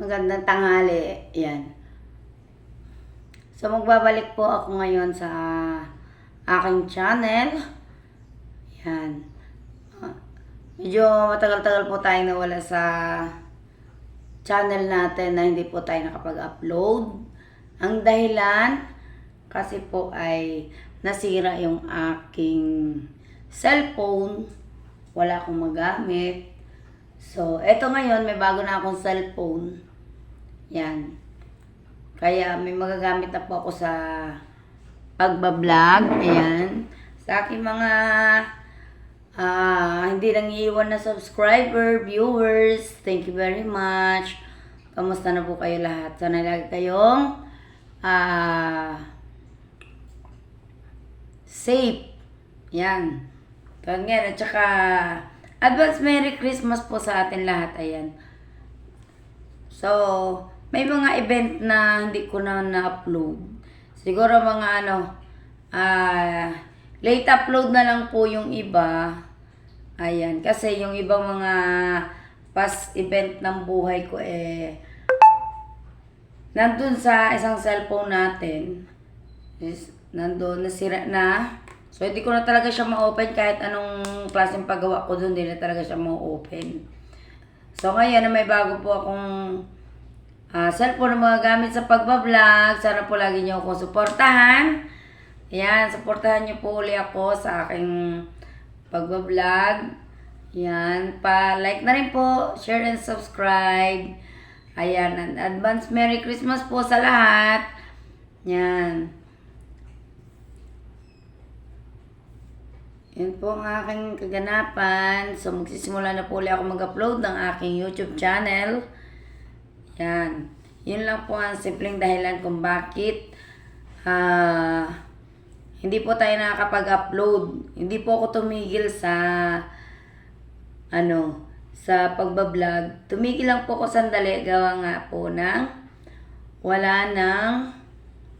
Magandang tanghali. Yan. So, magbabalik po ako ngayon sa aking channel. Yan. Medyo matagal-tagal po tayo nawala sa channel natin na hindi po tayo nakapag-upload. Ang dahilan, kasi po ay nasira yung aking cellphone. Wala akong magamit. So, eto ngayon, may bago na akong cellphone. Yan. Kaya may magagamit na po ako sa pagbablog. Ayan. Sa aking mga hindi lang iiwan na subscriber, viewers, thank you very much. Kamusta na po kayo lahat? Sana lagi kayong safe. Yan. At saka advance Merry Christmas po sa atin lahat. Ayan. So, may mga event na hindi ko na-upload. Siguro mga late upload na lang po yung iba. Ayan. Kasi yung ibang mga past event ng buhay ko nandun sa isang cellphone natin. Nandun, nasira na. So, hindi ko na talaga siya ma-open kahit anong klaseng paggawa ko doon, hindi na talaga siya ma-open. So, ngayon na may bago po akong cellphone na mga gamit sa pagbablog. Sana po lagi niyo akong suportahan. Ayan, suportahan niyo po uli ako sa aking pagbablog. Ayan, pa-like na rin po, share and subscribe. Ayan, and advance Merry Christmas po sa lahat. Ayan. Yan po ang aking kaganapan. So, magsisimula na po ulit ako mag-upload ng aking YouTube channel. Yan. Yun lang po ang simpleng dahilan kung bakit hindi po tayo nakakapag-upload. Hindi po ako tumigil sa sa pagbablog. Tumigil lang po ako sandali. Gawa nga po ng wala nang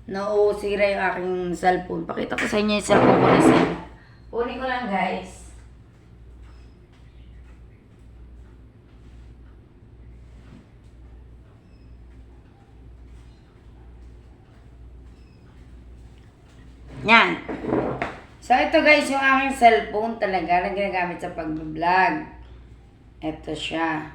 nausira yung aking cellphone. Pakita ko sa inyo yung cellphone ko na sir. Kunin ko lang guys. Yan. So, ito guys, yung aking cellphone talaga na ginagamit sa pag-vlog. Ito siya.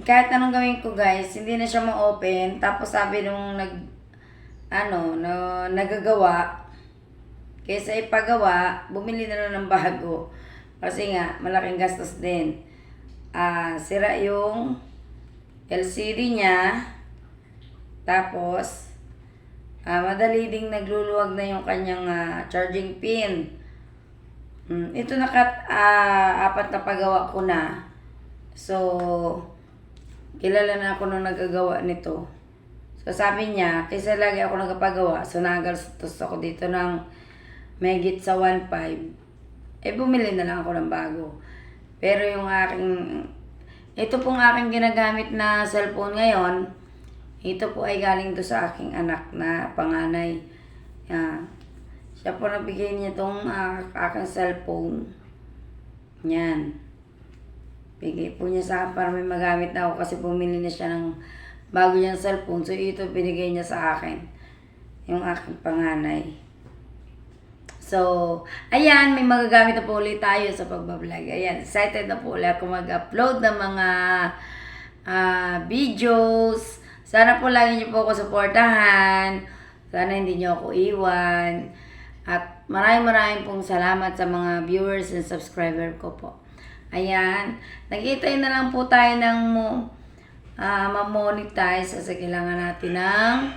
Kahit anong gawin ko guys, hindi na siya ma-open. Tapos sabi nung nagagawa, kaysa ipagawa, bumili na lang ng bago. Kasi nga, malaking gastos din. Sira yung LCD niya. Tapos, madali ding nagluluwag na yung kanyang charging pin. Ito apat na pagawa ko na. So, kilala na ako nung nagagawa nito. So, sabi niya, kaysa lagi ako nagpagawa, so nagastos ako dito ng mahigit sa 1.5. Bumili na lang ako ng bago. Pero yung ito pong aking ginagamit na cellphone ngayon, ito po ay galing do sa aking anak na panganay. Siya po nabigay niya itong aking cellphone. Yan. Bigay po niya sa akin para may magamit na ako kasi bumili na siya ng bago niyang cellphone. So, ito binigay niya sa akin. Yung aking panganay. So, ayan, may magagamit na po ulit tayo sa pagbablog. Ayan, excited na po ulit ako mag-upload ng mga videos. Sana po lagi niyo po ako suportahan. Sana hindi niyo ako iwan. At maraming pong salamat sa mga viewers and subscriber ko po. Ayan, nag-itay na lang po tayo ng ma-monetize kasi kailangan natin ng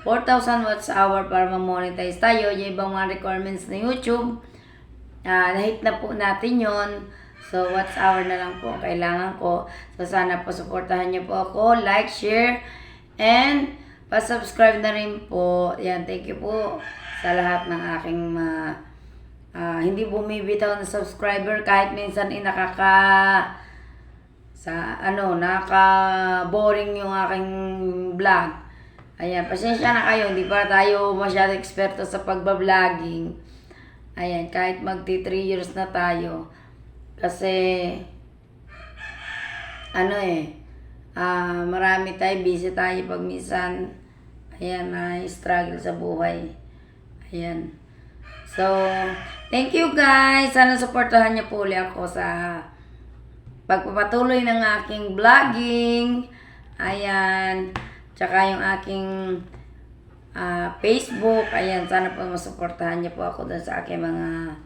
4,000 watts hour para ma-monetize tayo. Yung ibang mga requirements na YouTube, na-hit na po natin yon. So, watts hour na lang po kailangan ko. So, sana po supportahan niyo po ako. Like, share, and pa-subscribe na rin po. Yan, thank you po sa lahat ng aking hindi bumibitaw na subscriber. Kahit minsan naka-boring yung aking vlog. Ayan, pasensya na kayo. Hindi pa tayo masyadong eksperto sa pagbabloging. Ayan, kahit magti 3 years na tayo. Kasi marami tayo, busy tayo pag minsan, ayan, struggle sa buhay. Ayan. So, thank you guys. Sana supportahan niyo po ulit ako sa pagpapatuloy ng aking vlogging. Ayan. Tsaka yung aking Facebook. Ayan, sana po masuportahan niyo po ako doon sa aking mga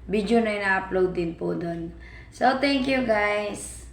video na ina-upload din po doon. So, thank you guys.